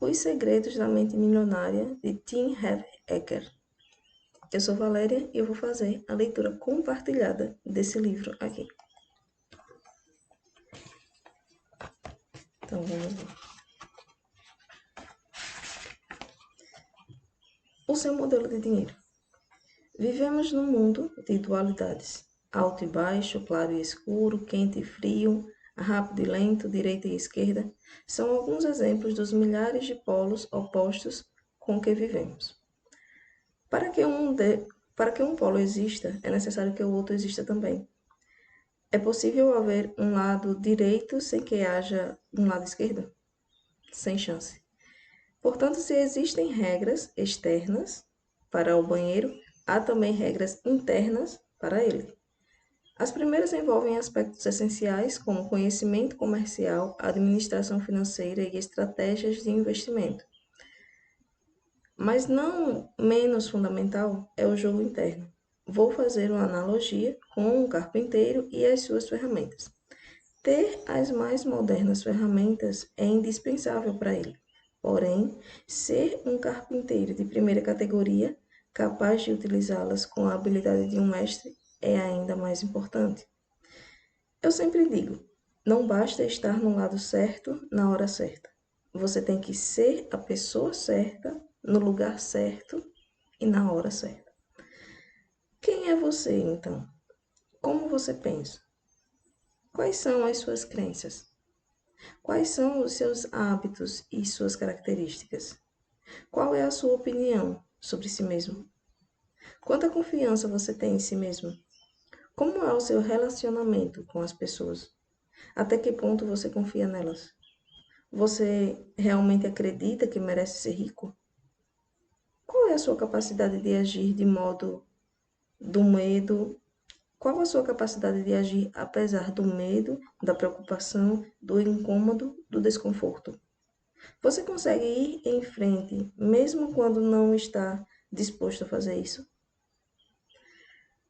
Os Segredos da Mente Milionária, de Tim Ecker. Eu sou Valéria e eu vou fazer a leitura compartilhada desse livro aqui. Então, vamos lá. O seu modelo de dinheiro. Vivemos num mundo de dualidades. Alto e baixo, claro e escuro, quente e frio, rápido e lento, direita e esquerda, são alguns exemplos dos milhares de polos opostos com que vivemos. Para que um polo exista, é necessário que o outro exista também. É possível haver um lado direito sem que haja um lado esquerdo? Sem chance. Portanto, se existem regras externas para o banheiro, há também regras internas para ele. As primeiras envolvem aspectos essenciais como conhecimento comercial, administração financeira e estratégias de investimento. Mas não menos fundamental é o jogo interno. Vou fazer uma analogia com um carpinteiro e as suas ferramentas. Ter as mais modernas ferramentas é indispensável para ele. Porém, ser um carpinteiro de primeira categoria, capaz de utilizá-las com a habilidade de um mestre, é ainda mais importante. Eu sempre digo, não basta estar no lado certo na hora certa. Você tem que ser a pessoa certa, no lugar certo e na hora certa. Quem é você, então? Como você pensa? Quais são as suas crenças? Quais são os seus hábitos e suas características? Qual é a sua opinião sobre si mesmo? Quanta confiança você tem em si mesmo? Como é o seu relacionamento com as pessoas? Até que ponto você confia nelas? Você realmente acredita que merece ser rico? Qual é a sua capacidade de agir de modo do medo? Qual a sua capacidade de agir apesar do medo, da preocupação, do incômodo, do desconforto? Você consegue ir em frente mesmo quando não está disposto a fazer isso?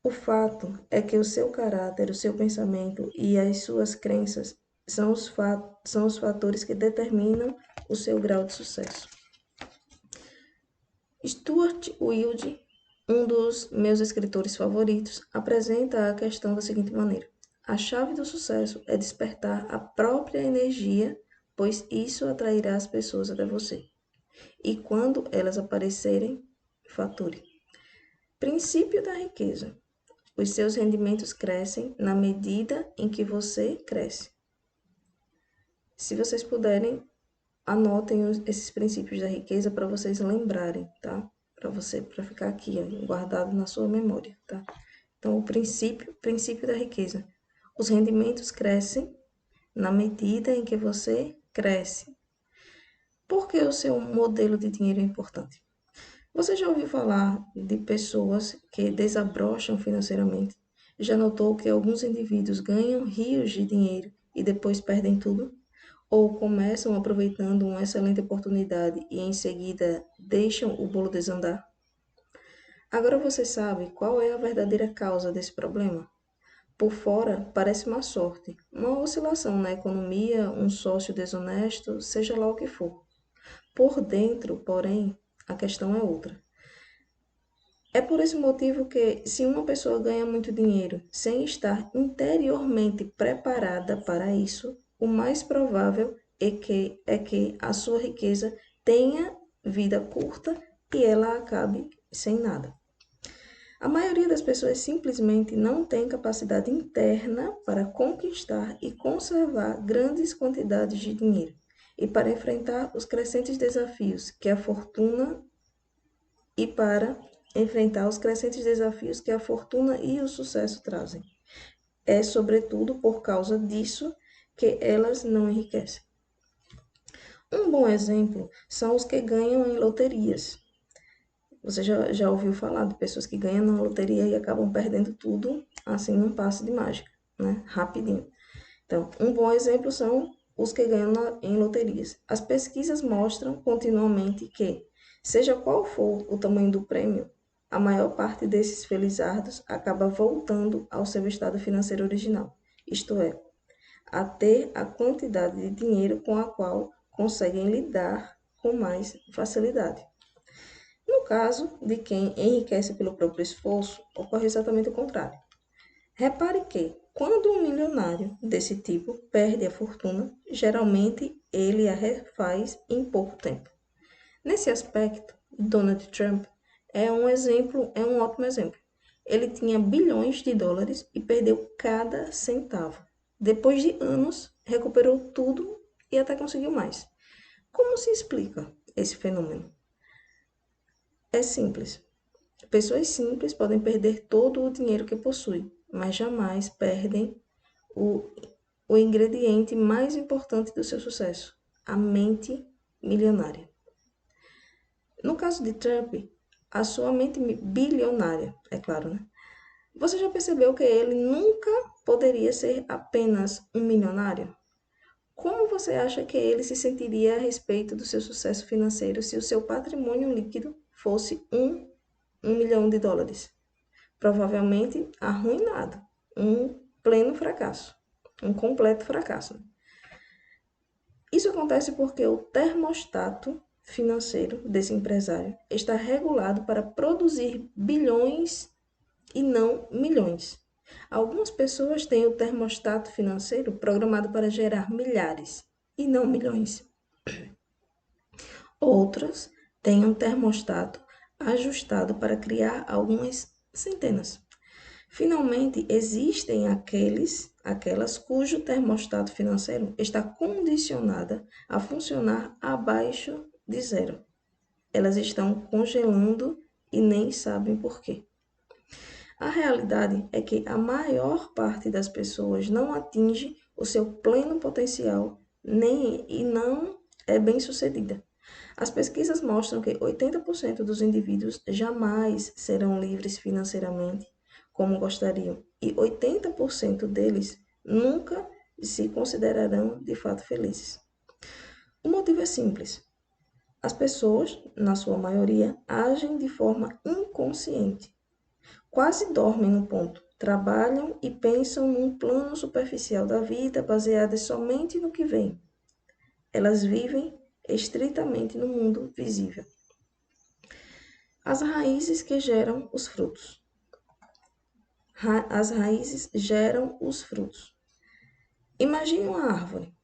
O fato é que o seu caráter, o seu pensamento e as suas crenças são os fatores que determinam o seu grau de sucesso. Stuart Wilde, um dos meus escritores favoritos, apresenta a questão da seguinte maneira: a chave do sucesso é despertar a própria energia, pois isso atrairá as pessoas até você. E quando elas aparecerem, fature. Princípio da riqueza. Os seus rendimentos crescem na medida em que você cresce. Se vocês puderem, anotem esses princípios da riqueza para vocês lembrarem, tá? Para ficar aqui, ó, guardado na sua memória, tá? Então, o princípio da riqueza. Os rendimentos crescem na medida em que você cresce. Por que o seu modelo de dinheiro é importante? Você já ouviu falar de pessoas que desabrocham financeiramente? Já notou que alguns indivíduos ganham rios de dinheiro e depois perdem tudo? Ou começam aproveitando uma excelente oportunidade e em seguida deixam o bolo desandar? Agora você sabe qual é a verdadeira causa desse problema? Por fora, parece má sorte, uma oscilação na economia, um sócio desonesto, seja lá o que for. Por dentro, porém, a questão é outra. É por esse motivo que, se uma pessoa ganha muito dinheiro sem estar interiormente preparada para isso, o mais provável é que a sua riqueza tenha vida curta e ela acabe sem nada. A maioria das pessoas simplesmente não tem capacidade interna para conquistar e conservar grandes quantidades de dinheiro e para enfrentar os crescentes desafios que a fortuna e o sucesso trazem. É, sobretudo, por causa disso que elas não enriquecem. Um bom exemplo são os que ganham em loterias. Você já ouviu falar de pessoas que ganham na loteria e acabam perdendo tudo, assim, num passe de mágica, né? Rapidinho. Então, um bom exemplo são os que ganham em loterias. As pesquisas mostram continuamente que, seja qual for o tamanho do prêmio, a maior parte desses felizardos acaba voltando ao seu estado financeiro original, isto é, a ter a quantidade de dinheiro com a qual conseguem lidar com mais facilidade. No caso de quem enriquece pelo próprio esforço, ocorre exatamente o contrário. Repare que, quando um milionário desse tipo perde a fortuna, geralmente ele a refaz em pouco tempo. Nesse aspecto, Donald Trump é um ótimo exemplo. Ele tinha bilhões de dólares e perdeu cada centavo. Depois de anos, recuperou tudo e até conseguiu mais. Como se explica esse fenômeno? É simples. Pessoas simples podem perder todo o dinheiro que possuem, mas jamais perdem o, o ingrediente mais importante do seu sucesso, a mente milionária. No caso de Trump, a sua mente bilionária, é claro, né? Você já percebeu que ele nunca poderia ser apenas um milionário? Como você acha que ele se sentiria a respeito do seu sucesso financeiro se o seu patrimônio líquido fosse um milhão de dólares? Provavelmente arruinado, um pleno fracasso, um completo fracasso. Isso acontece porque o termostato financeiro desse empresário está regulado para produzir bilhões e não milhões. Algumas pessoas têm o termostato financeiro programado para gerar milhares e não milhões. Outras têm um termostato ajustado para criar algumas centenas. Finalmente, existem aquelas cujo termostato financeiro está condicionada a funcionar abaixo de zero. Elas estão congelando e nem sabem por quê. A realidade é que a maior parte das pessoas não atinge o seu pleno potencial e não é bem-sucedida. As pesquisas mostram que 80% dos indivíduos jamais serão livres financeiramente como gostariam, e 80% deles nunca se considerarão de fato felizes. O motivo é simples. As pessoas, na sua maioria, agem de forma inconsciente. Quase dormem no ponto, trabalham e pensam num plano superficial da vida baseado somente no que vem. Elas vivem estritamente no mundo visível. As raízes que geram os frutos. As raízes geram os frutos. Imagine uma árvore.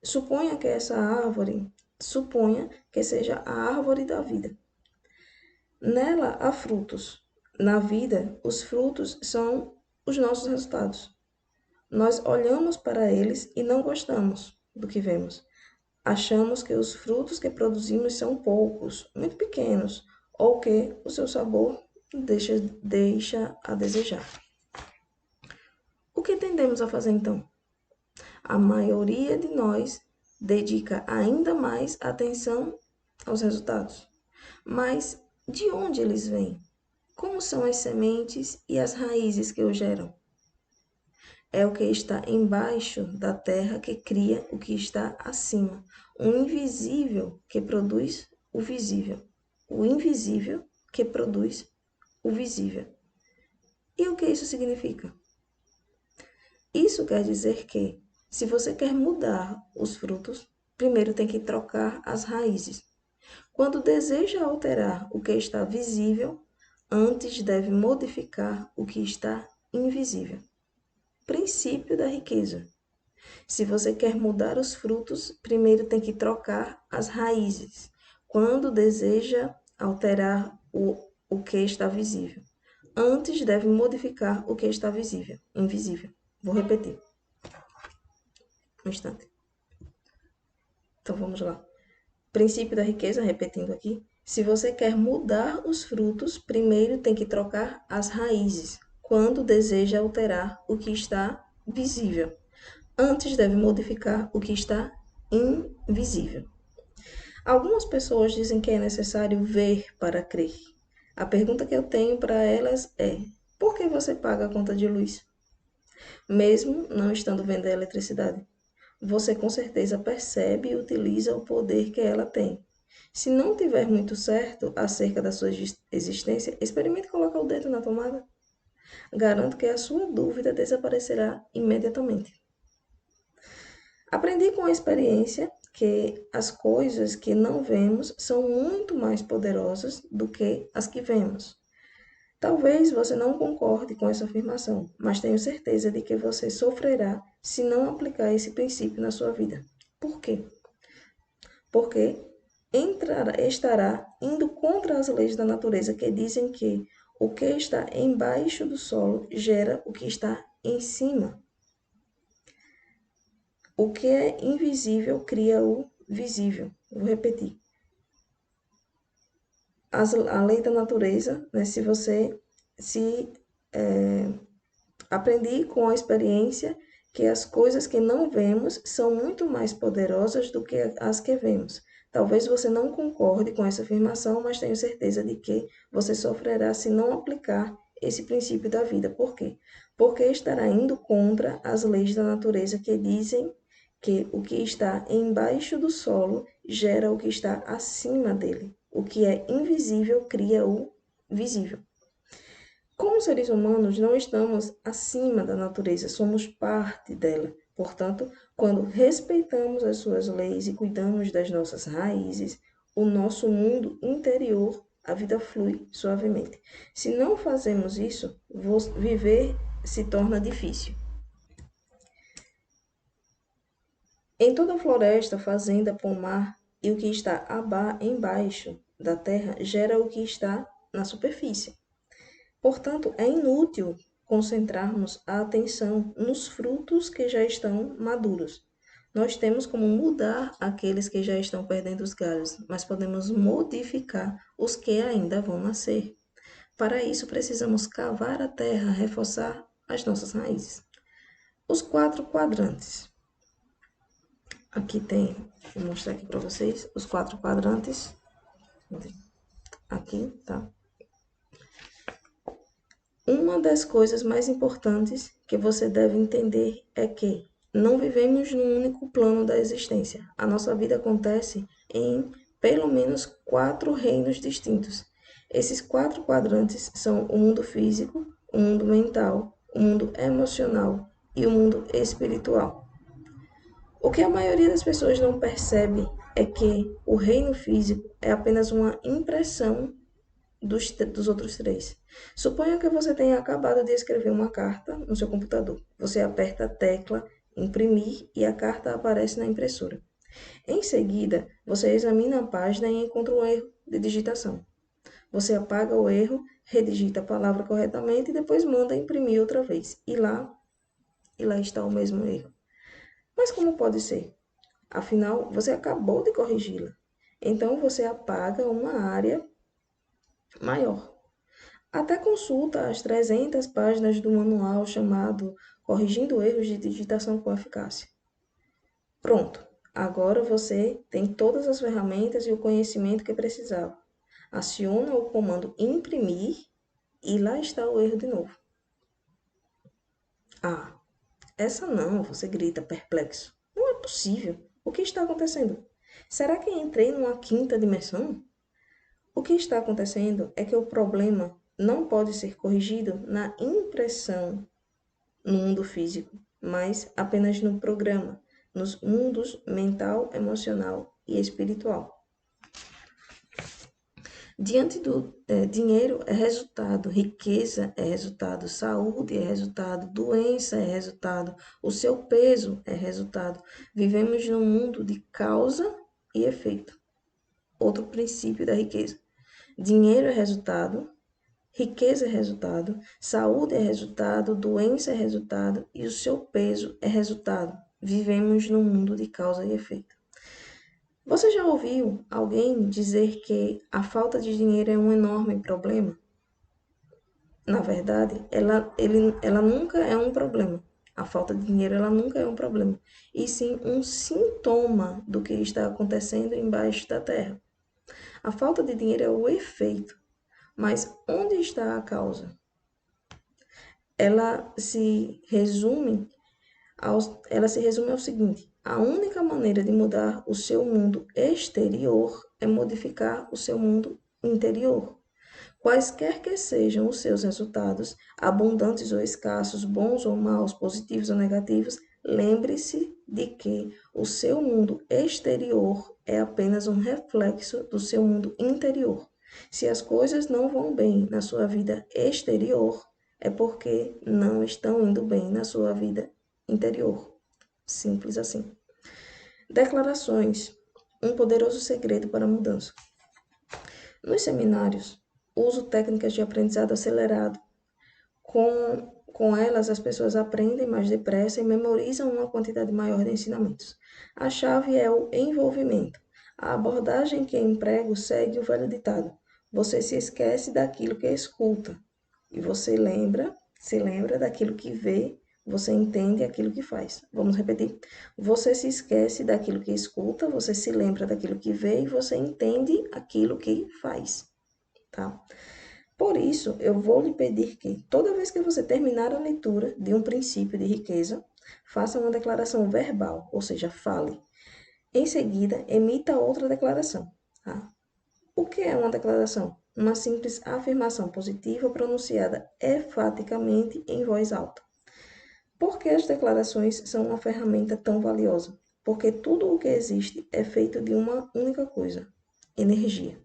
Suponha que seja a árvore da vida. Nela há frutos. Na vida, os frutos são os nossos resultados. Nós olhamos para eles e não gostamos do que vemos. Achamos que os frutos que produzimos são poucos, muito pequenos, ou que o seu sabor deixa a desejar. O que tendemos a fazer então? A maioria de nós dedica ainda mais atenção aos resultados. Mas de onde eles vêm? Como são as sementes e as raízes que o geram? É o que está embaixo da terra que cria o que está acima. O invisível que produz o visível. O invisível que produz o visível. E o que isso significa? Isso quer dizer que, se você quer mudar os frutos, primeiro tem que trocar as raízes. Quando deseja alterar o que está visível, antes deve modificar o que está invisível. Princípio da riqueza. Se você quer mudar os frutos, primeiro tem que trocar as raízes. Quando deseja alterar o que está visível, antes deve modificar o que está invisível. Vou repetir. Um instante. Então vamos lá. Princípio da riqueza, repetindo aqui. Se você quer mudar os frutos, primeiro tem que trocar as raízes, quando deseja alterar o que está visível. Antes deve modificar o que está invisível. Algumas pessoas dizem que é necessário ver para crer. A pergunta que eu tenho para elas é: por que você paga a conta de luz? Mesmo não estando vendo a eletricidade, você com certeza percebe e utiliza o poder que ela tem. Se não tiver muito certo acerca da sua existência, experimente colocar o dedo na tomada. Garanto que a sua dúvida desaparecerá imediatamente. Aprendi com a experiência que as coisas que não vemos são muito mais poderosas do que as que vemos. Talvez você não concorde com essa afirmação, mas tenho certeza de que você sofrerá se não aplicar esse princípio na sua vida. Por quê? Porque estará indo contra as leis da natureza que dizem que o que está embaixo do solo gera o que está em cima. O que é invisível cria o visível. Vou repetir. A lei da natureza, né, aprendi com a experiência que as coisas que não vemos são muito mais poderosas do que as que vemos. Talvez você não concorde com essa afirmação, mas tenho certeza de que você sofrerá se não aplicar esse princípio da vida. Por quê? Porque estará indo contra as leis da natureza que dizem que o que está embaixo do solo gera o que está acima dele. O que é invisível cria o visível. Como seres humanos, não estamos acima da natureza, somos parte dela. Portanto, quando respeitamos as suas leis e cuidamos das nossas raízes, o nosso mundo interior, a vida flui suavemente. Se não fazemos isso, viver se torna difícil. Em toda floresta, fazenda, pomar e o que está embaixo da terra gera o que está na superfície. Portanto, é inútil concentrarmos a atenção nos frutos que já estão maduros. Nós temos como mudar aqueles que já estão perdendo os galhos, mas podemos modificar os que ainda vão nascer. Para isso, precisamos cavar a terra, reforçar as nossas raízes. Os 4 quadrantes. Aqui tem, vou mostrar aqui para vocês, os 4 quadrantes. Aqui, tá? Uma das coisas mais importantes que você deve entender é que não vivemos num único plano da existência. A nossa vida acontece em pelo menos 4 reinos distintos. Esses 4 quadrantes são o mundo físico, o mundo mental, o mundo emocional e o mundo espiritual. O que a maioria das pessoas não percebe é que o reino físico é apenas uma impressão dos outros 3. Suponha que você tenha acabado de escrever uma carta no seu computador. Você aperta a tecla imprimir e a carta aparece na impressora. Em seguida, você examina a página e encontra um erro de digitação. Você apaga o erro, redigita a palavra corretamente e depois manda imprimir outra vez. E lá está o mesmo erro. Mas como pode ser? Afinal, você acabou de corrigi-la. Então, você apaga uma área maior. Até consulta as 300 páginas do manual chamado Corrigindo Erros de Digitação com Eficácia. Pronto, agora você tem todas as ferramentas e o conhecimento que precisava. Aciona o comando imprimir e lá está o erro de novo. Ah, essa não, você grita perplexo. Não é possível. O que está acontecendo? Será que entrei numa quinta dimensão? O que está acontecendo é que o problema não pode ser corrigido na impressão no mundo físico, mas apenas no programa, nos mundos mental, emocional e espiritual. Diante do dinheiro é resultado, riqueza é resultado, saúde é resultado, doença é resultado, o seu peso é resultado. Vivemos num mundo de causa e efeito. Outro princípio da riqueza. Dinheiro é resultado, riqueza é resultado, saúde é resultado, doença é resultado e o seu peso é resultado. Vivemos num mundo de causa e efeito. Você já ouviu alguém dizer que a falta de dinheiro é um enorme problema? Na verdade, ela nunca é um problema. A falta de dinheiro, ela nunca é um problema. E sim um sintoma do que está acontecendo embaixo da terra. A falta de dinheiro é o efeito. Mas onde está a causa? Ela se resume ao seguinte: a única maneira de mudar o seu mundo exterior é modificar o seu mundo interior. Quaisquer que sejam os seus resultados, abundantes ou escassos, bons ou maus, positivos ou negativos, Lembre-se de que o seu mundo exterior é apenas um reflexo do seu mundo interior. Se as coisas não vão bem na sua vida exterior, é porque não estão indo bem na sua vida interior. Simples assim. Declarações. Um poderoso segredo para a mudança. Nos seminários, uso técnicas de aprendizado acelerado. Com elas, as pessoas aprendem mais depressa e memorizam uma quantidade maior de ensinamentos. A chave é o envolvimento. A abordagem que emprego segue o velho ditado: você se esquece daquilo que escuta e você se lembra daquilo que vê, você entende aquilo que faz. Vamos repetir. Você se esquece daquilo que escuta, você se lembra daquilo que vê e você entende aquilo que faz, tá? Por isso, eu vou lhe pedir que, toda vez que você terminar a leitura de um princípio de riqueza, faça uma declaração verbal, ou seja, fale. Em seguida, emita outra declaração, tá? O que é uma declaração? Uma simples afirmação positiva pronunciada enfaticamente em voz alta. Por que as declarações são uma ferramenta tão valiosa? Porque tudo o que existe é feito de uma única coisa: energia.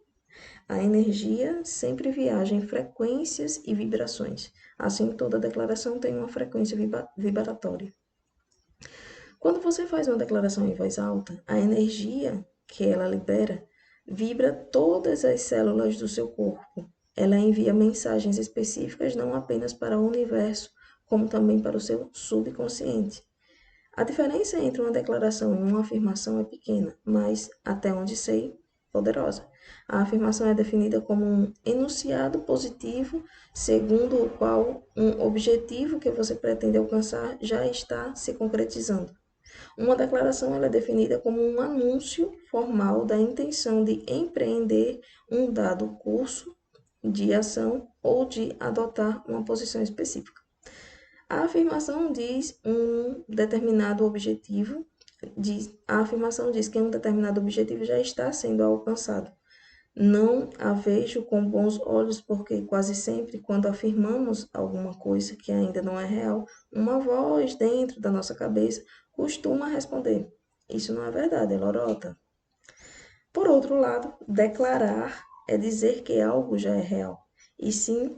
A energia sempre viaja em frequências e vibrações. Assim, toda declaração tem uma frequência vibratória. Quando você faz uma declaração em voz alta, a energia que ela libera vibra todas as células do seu corpo. Ela envia mensagens específicas não apenas para o universo, como também para o seu subconsciente. A diferença entre uma declaração e uma afirmação é pequena, mas, até onde sei, poderosa. A afirmação é definida como um enunciado positivo, segundo o qual um objetivo que você pretende alcançar já está se concretizando. Uma declaração ela é definida como um anúncio formal da intenção de empreender um dado curso de ação ou de adotar uma posição específica. A afirmação diz um determinado objetivo, a afirmação diz que um determinado objetivo já está sendo alcançado. Não a vejo com bons olhos, porque quase sempre, quando afirmamos alguma coisa que ainda não é real, uma voz dentro da nossa cabeça costuma responder: isso não é verdade, é lorota. Por outro lado, declarar é dizer que algo já é real, e sim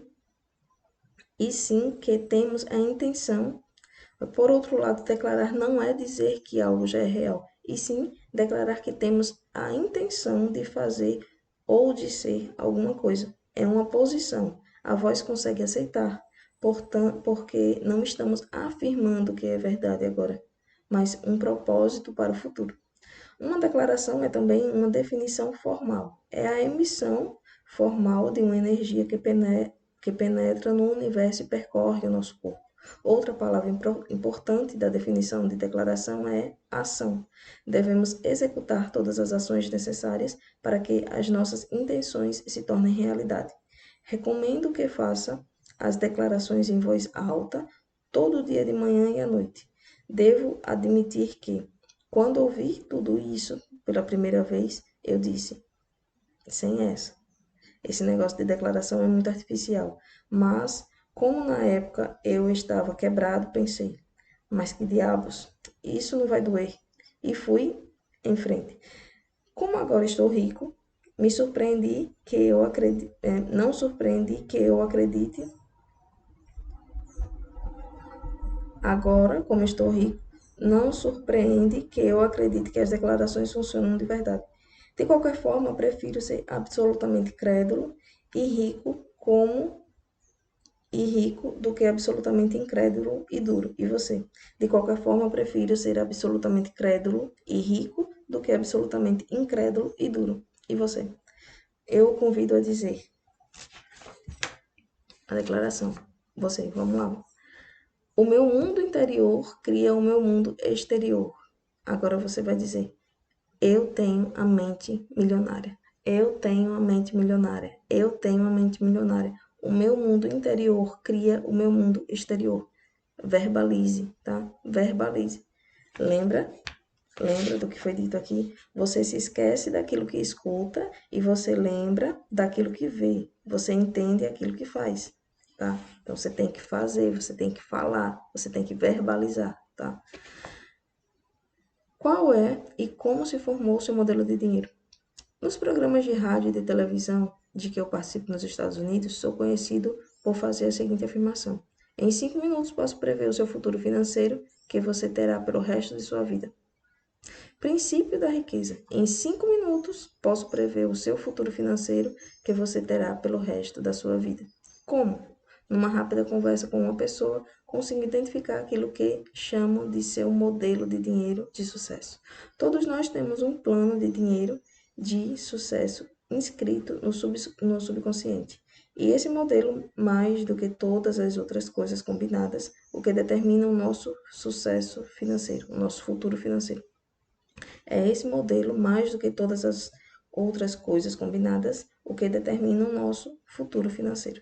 que temos a intenção. Por outro lado, declarar não é dizer que algo já é real, e sim declarar que temos a intenção de fazer ou de ser alguma coisa. É uma posição. A voz consegue aceitar, portanto, porque não estamos afirmando que é verdade agora, mas um propósito para o futuro. Uma declaração é também uma definição formal. É a emissão formal de uma energia que penetra no universo e percorre o nosso corpo. Outra palavra importante da definição de declaração é ação. Devemos executar todas as ações necessárias para que as nossas intenções se tornem realidade. Recomendo que faça as declarações em voz alta todo dia de manhã e à noite. Devo admitir que, quando ouvi tudo isso pela primeira vez, eu disse: sem essa. Esse negócio de declaração é muito artificial. Mas, como na época eu estava quebrado, pensei: mas que diabos, isso não vai doer. E fui em frente. Como agora estou rico, me surpreendi que eu acredite, não surpreendi que eu acredite. Agora, como estou rico, não surpreende que eu acredite que as declarações funcionam de verdade. De qualquer forma, prefiro ser absolutamente crédulo e rico rico do que absolutamente incrédulo e duro. E você? De qualquer forma, prefiro ser absolutamente crédulo e rico do que absolutamente incrédulo e duro. E você? Eu o convido a dizer a declaração. Você, vamos lá. O meu mundo interior cria o meu mundo exterior. Agora você vai dizer: eu tenho a mente milionária. Eu tenho a mente milionária. Eu tenho a mente milionária. O meu mundo interior cria o meu mundo exterior. Verbalize, tá? Verbalize. Lembra? Lembra do que foi dito aqui? Você se esquece daquilo que escuta e você lembra daquilo que vê. Você entende aquilo que faz, tá? Então você tem que fazer, você tem que falar, você tem que verbalizar, tá? Qual é e como se formou o seu modelo de dinheiro? Nos programas de rádio e de televisão de que eu participo nos Estados Unidos, sou conhecido por fazer a seguinte afirmação: em 5 minutos posso prever o seu futuro financeiro que você terá pelo resto de sua vida. Princípio da riqueza. Em 5 minutos posso prever o seu futuro financeiro que você terá pelo resto da sua vida. Como? Numa rápida conversa com uma pessoa, consigo identificar aquilo que chamo de seu modelo de dinheiro de sucesso. Todos nós temos um plano de dinheiro de sucesso inscrito no subconsciente. E esse modelo, mais do que todas as outras coisas combinadas, o que determina o nosso sucesso financeiro, o nosso futuro financeiro. É esse modelo, mais do que todas as outras coisas combinadas, o que determina o nosso futuro financeiro.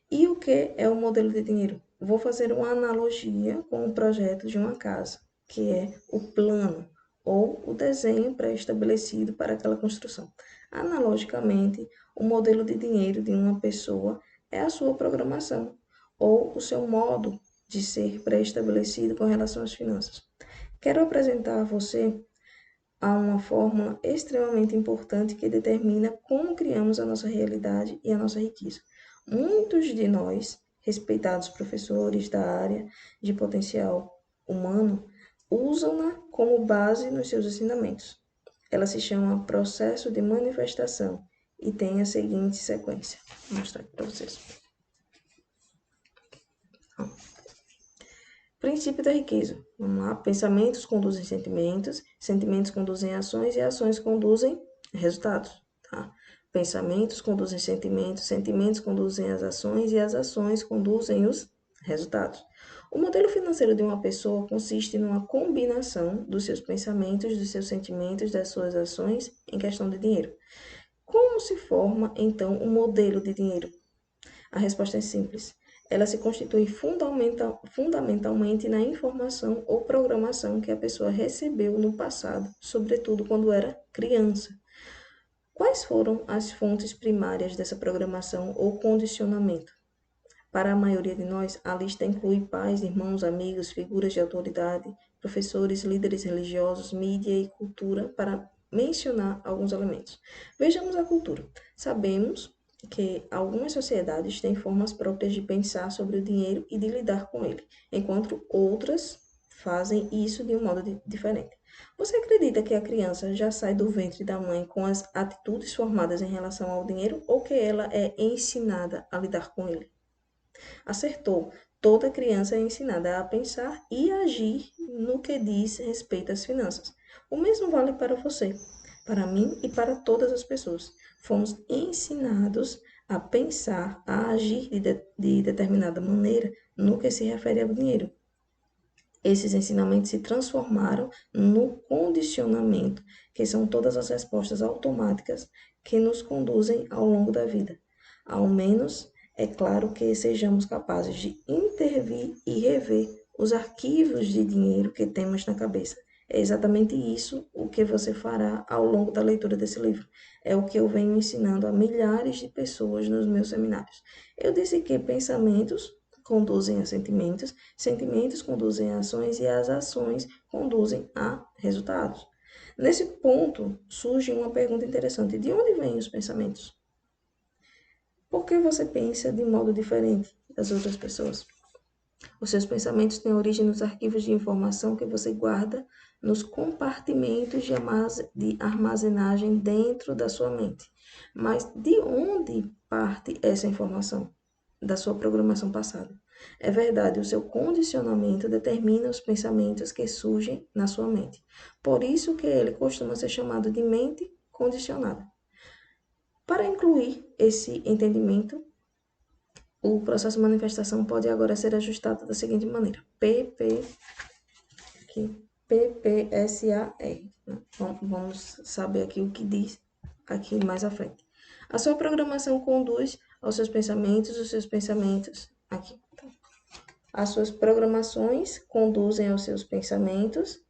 E o que é o modelo de dinheiro? Vou fazer uma analogia com o projeto de uma casa, que é o plano ou o desenho pré-estabelecido para aquela construção. Analogicamente, o modelo de dinheiro de uma pessoa é a sua programação ou o seu modo de ser pré-estabelecido com relação às finanças. Quero apresentar a você uma fórmula extremamente importante que determina como criamos a nossa realidade e a nossa riqueza. Muitos de nós, respeitados professores da área de potencial humano, usam-na como base nos seus ensinamentos. Ela se chama processo de manifestação e tem a seguinte sequência. Vou mostrar aqui para vocês. Princípio da riqueza. Vamos lá. Pensamentos conduzem sentimentos, sentimentos conduzem ações e ações conduzem resultados. Tá? Pensamentos conduzem sentimentos, sentimentos conduzem as ações e as ações conduzem os resultados. O modelo financeiro de uma pessoa consiste numa combinação dos seus pensamentos, dos seus sentimentos, das suas ações em questão de dinheiro. Como se forma, então, um modelo de dinheiro? A resposta é simples. Ela se constitui fundamentalmente na informação ou programação que a pessoa recebeu no passado, sobretudo quando era criança. Quais foram as fontes primárias dessa programação ou condicionamento? Para a maioria de nós, a lista inclui pais, irmãos, amigos, figuras de autoridade, professores, líderes religiosos, mídia e cultura, para mencionar alguns elementos. Vejamos a cultura. Sabemos que algumas sociedades têm formas próprias de pensar sobre o dinheiro e de lidar com ele, enquanto outras fazem isso de um modo diferente. Você acredita que a criança já sai do ventre da mãe com as atitudes formadas em relação ao dinheiro ou que ela é ensinada a lidar com ele? Acertou. Toda criança é ensinada a pensar e agir no que diz respeito às finanças. O mesmo vale para você, para mim e para todas as pessoas. Fomos ensinados a pensar, a agir de determinada maneira no que se refere ao dinheiro. Esses ensinamentos se transformaram no condicionamento, que são todas as respostas automáticas que nos conduzem ao longo da vida. Ao menos, é claro que sejamos capazes de intervir e rever os arquivos de dinheiro que temos na cabeça. É exatamente isso o que você fará ao longo da leitura desse livro. É o que eu venho ensinando a milhares de pessoas nos meus seminários. Eu disse que pensamentos conduzem a sentimentos, sentimentos conduzem a ações e as ações conduzem a resultados. Nesse ponto, surge uma pergunta interessante: de onde vêm os pensamentos? Por que você pensa de modo diferente das outras pessoas? Os seus pensamentos têm origem nos arquivos de informação que você guarda nos compartimentos de armazenagem dentro da sua mente. Mas de onde parte essa informação? Da sua programação passada. É verdade, o seu condicionamento determina os pensamentos que surgem na sua mente. Por isso que ele costuma ser chamado de mente condicionada. Para incluir esse entendimento, o processo de manifestação pode agora ser ajustado da seguinte maneira: PPSAR. Vamos saber aqui o que diz aqui mais à frente. A sua programação conduz aos seus pensamentos, os seus pensamentos aqui. As suas programações conduzem aos seus pensamentos,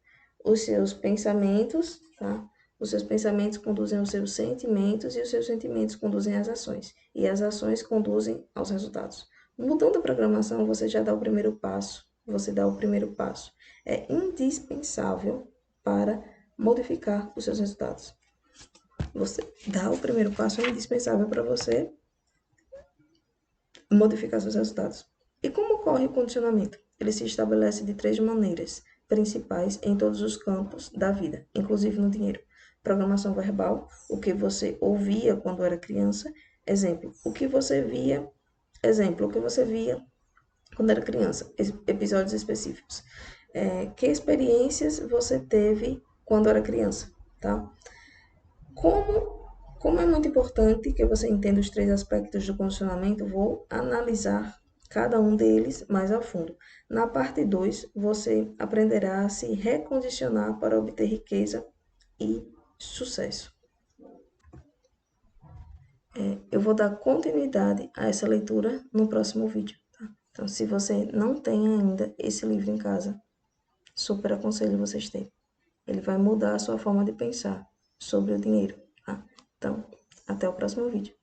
os seus pensamentos, tá? Os seus pensamentos conduzem aos seus sentimentos e os seus sentimentos conduzem às ações. E as ações conduzem aos resultados. Mudando a programação, você já dá o primeiro passo você dá o primeiro passo. É indispensável para modificar os seus resultados. Você dá o primeiro passo é indispensável para você modificar seus resultados. E como ocorre o condicionamento? Ele se estabelece de 3 maneiras principais em todos os campos da vida, inclusive no dinheiro. Programação verbal, o que você ouvia quando era criança. Exemplo, o que você via quando era criança. Episódios específicos. Que experiências você teve quando era criança, tá? Como é muito importante que você entenda os 3 aspectos do condicionamento, vou analisar cada um deles mais a fundo. Na parte 2, você aprenderá a se recondicionar para obter riqueza e sucesso. Eu vou dar continuidade a essa leitura no próximo vídeo, tá? Então, se você não tem ainda esse livro em casa, super aconselho vocês terem. Ele vai mudar a sua forma de pensar sobre o dinheiro, tá? Então, até o próximo vídeo.